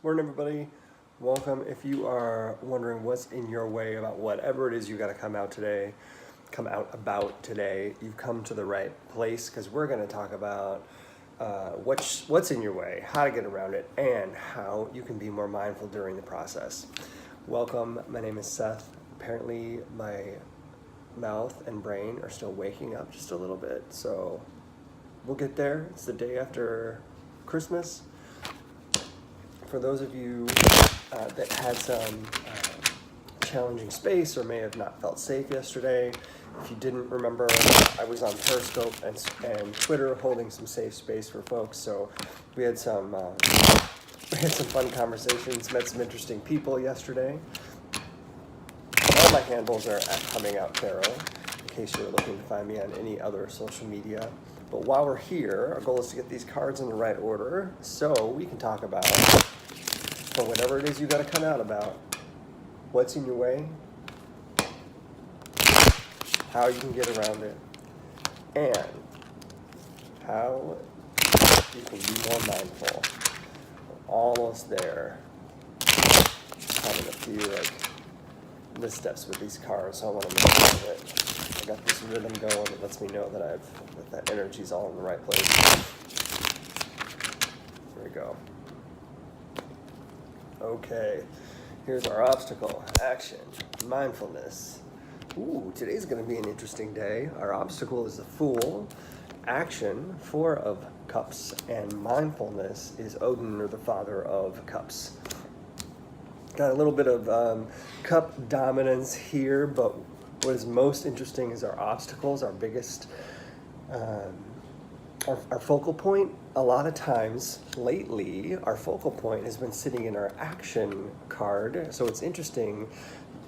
Morning, everybody. Welcome. If you are wondering what's in your way about whatever it is you got to come out about today, you've come to the right place because we're going to talk about what's in your way, how to get around it, and how you can be more mindful during the process. Welcome. My name is Seth. Apparently, my mouth and brain are still waking up just a little bit, so we'll get there. It's the day after Christmas. For those of you that had some challenging space or may have not felt safe yesterday, if you didn't remember, I was on Periscope and Twitter holding some safe space for folks. So we had some fun conversations, met some interesting people yesterday. All my handles are at Comingouttarot, in case you're looking to find me on any other social media. But while we're here, our goal is to get these cards in the right order so we can talk about, for whatever it is you got to come out about, what's in your way, how you can get around it, and how you can be more mindful. We're almost there. Having a few missteps with these cards, so I want to make sure that I got this rhythm going that lets me know that that energy's all in the right place. There we go. Okay, here's our obstacle, action, mindfulness. Ooh, today's going to be an interesting day. Our obstacle is the Fool, action, 4 of Cups, and mindfulness is Odin, or the Father of Cups. Got a little bit of cup dominance here, but what is most interesting is our obstacles, our biggest, our focal point. A lot of times lately, our focal point has been sitting in our action card. So it's interesting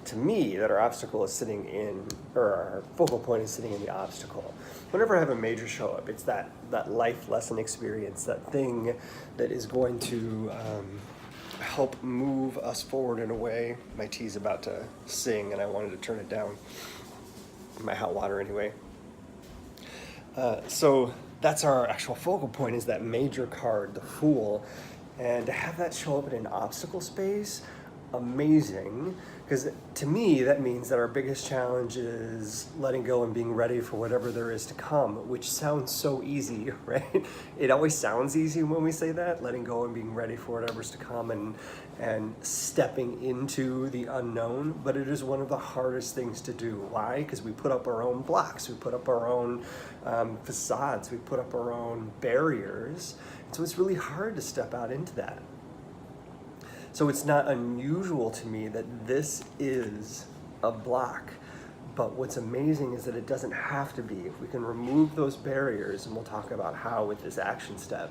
to me that our obstacle is sitting in, or our focal point is sitting in the obstacle. Whenever I have a major show up, it's that life lesson experience, that thing that is going to help move us forward in a way. My tea's about to sing and I wanted to turn it down. My hot water anyway. So that's our actual focal point, is that major card, the Fool. And to have that show up in an obstacle space, amazing. Because to me, that means that our biggest challenge is letting go and being ready for whatever there is to come, which sounds so easy, right? It always sounds easy when we say that, letting go and being ready for whatever's to come and stepping into the unknown. But it is one of the hardest things to do. Why? Because we put up our own blocks, we put up our own facades, we put up our own barriers. And so it's really hard to step out into that. So it's not unusual to me that this is a block. But what's amazing is that it doesn't have to be. If we can remove those barriers, and we'll talk about how with this action step,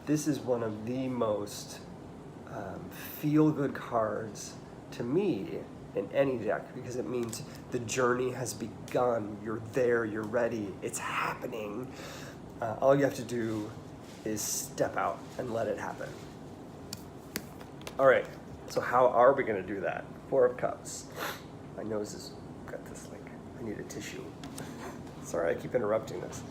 this is one of the most feel-good cards to me in any deck, because it means the journey has begun. You're there, you're ready, it's happening. All you have to do is step out and let it happen. All right, so how are we going to do that? 4 of Cups. My nose has got this, I need a tissue. Sorry, I keep interrupting this.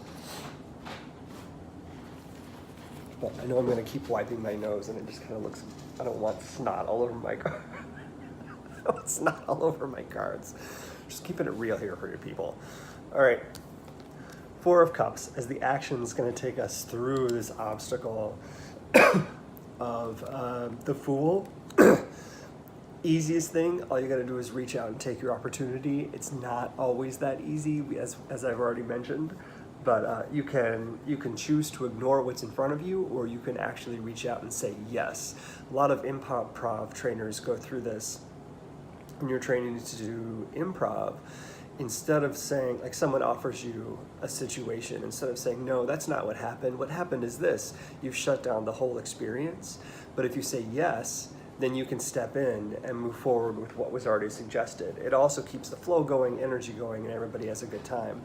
But I know I'm going to keep wiping my nose, and it just kind of looks, I don't want snot all over my cards. I don't want snot all over my cards. Just keeping it real here for you people. All right, 4 of Cups, as the action is going to take us through this obstacle of the Fool. Easiest thing, all you got to do is reach out and take your opportunity. It's not always that easy, as I've already mentioned, but you can choose to ignore what's in front of you, or you can actually reach out and say yes. A lot of improv trainers go through this. When you're training to do improv, instead of saying, like, someone offers you a situation, instead of saying, no, that's not what happened is this, you've shut down the whole experience. But if you say yes, then you can step in and move forward with what was already suggested. It also keeps the flow going, energy going, and everybody has a good time.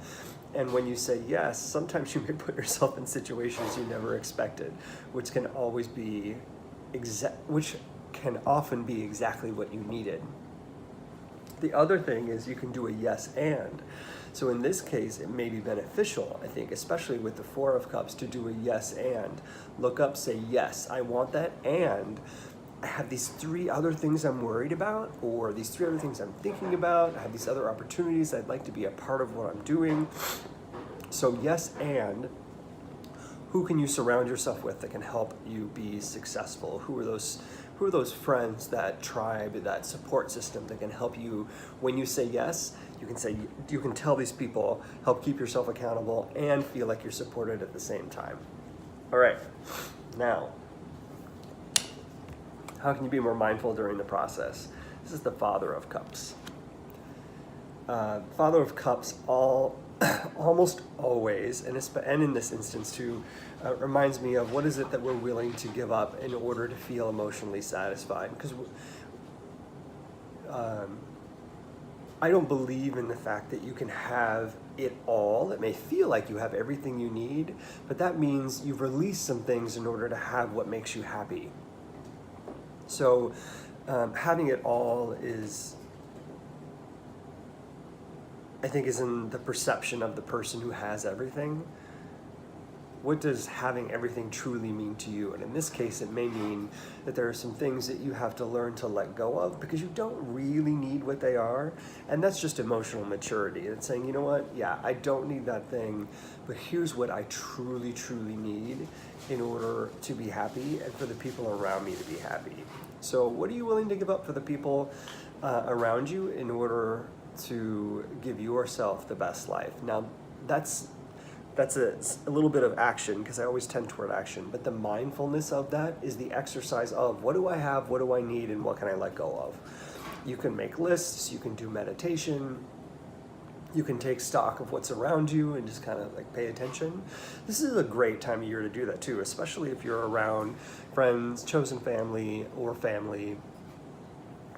And when you say yes, sometimes you may put yourself in situations you never expected, which can often be exactly what you needed. The other thing is you can do a yes and. So in this case, it may be beneficial, I think, especially with the 4 of Cups, to do a yes and. Look up, say, yes, I want that, and I have these 3 other things I'm worried about, or these 3 other things I'm thinking about. I have these other opportunities. I'd like to be a part of what I'm doing. So yes, and who can you surround yourself with that can help you be successful? Who are those friends, that tribe, that support system that can help you when you say yes? You can tell these people, help keep yourself accountable and feel like you're supported at the same time. All right, now, how can you be more mindful during the process? This is the Father of Cups. Father of Cups almost always, and in this instance too, reminds me of what is it that we're willing to give up in order to feel emotionally satisfied. Because I don't believe in the fact that you can have it all. It may feel like you have everything you need, but that means you've released some things in order to have what makes you happy. So having it all I think is in the perception of the person who has everything. What does having everything truly mean to you? And in this case, it may mean that there are some things that you have to learn to let go of because you don't really need what they are. And that's just emotional maturity. It's saying, you know what? Yeah, I don't need that thing, but here's what I truly, truly need in order to be happy and for the people around me to be happy. So what are you willing to give up for the people around you in order to give yourself the best life? Now, that's a little bit of action, because I always tend toward action, but the mindfulness of that is the exercise of what do I have, what do I need, and what can I let go of? You can make lists, you can do meditation, you can take stock of what's around you and just kind of like pay attention. This is a great time of year to do that too, especially if you're around friends, chosen family, or family.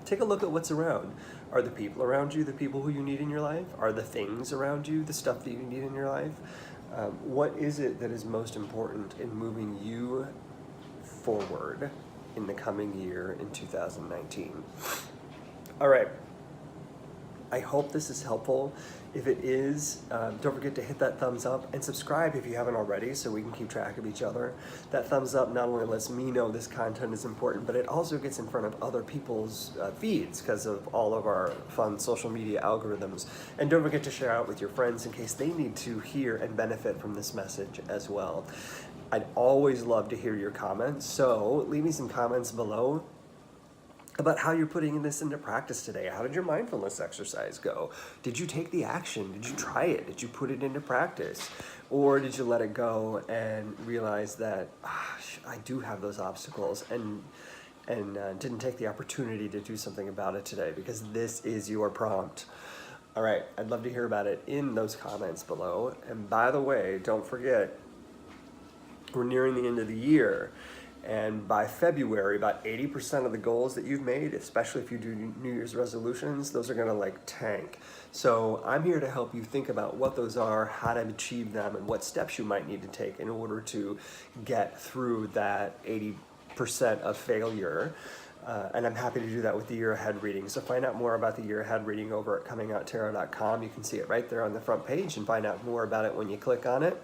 Take a look at what's around. Are the people around you the people who you need in your life? Are the things around you the stuff that you need in your life? What is it that is most important in moving you forward in the coming year in 2019? All right. I hope this is helpful. If it is, don't forget to hit that thumbs up and subscribe if you haven't already so we can keep track of each other. That thumbs up not only lets me know this content is important, but it also gets in front of other people's feeds because of all of our fun social media algorithms. And don't forget to share out with your friends in case they need to hear and benefit from this message as well. I'd always love to hear your comments, so leave me some comments below about how you're putting this into practice today. How did your mindfulness exercise go? Did you take the action? Did you try it? Did you put it into practice? Or did you let it go and realize that I do have those obstacles and didn't take the opportunity to do something about it today, because this is your prompt. All right, I'd love to hear about it in those comments below. And by the way, don't forget, we're nearing the end of the year. And by February, about 80% of the goals that you've made, especially if you do New Year's resolutions, those are gonna tank. So I'm here to help you think about what those are, how to achieve them, and what steps you might need to take in order to get through that 80% of failure. And I'm happy to do that with the Year Ahead reading. So find out more about the Year Ahead reading over at Comingouttarot.com. You can see it right there on the front page and find out more about it when you click on it.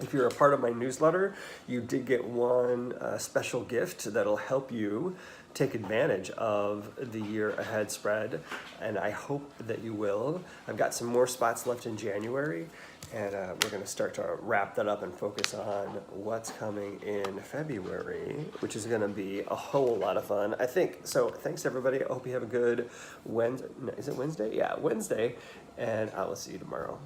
If you're a part of my newsletter, you did get one special gift that'll help you take advantage of the Year Ahead spread, and I hope that you will. I've got some more spots left in January, and we're going to start to wrap that up and focus on what's coming in February, which is going to be a whole lot of fun, I think. So thanks, everybody. I hope you have a good Wednesday. Is it Wednesday? Yeah, Wednesday, and I will see you tomorrow.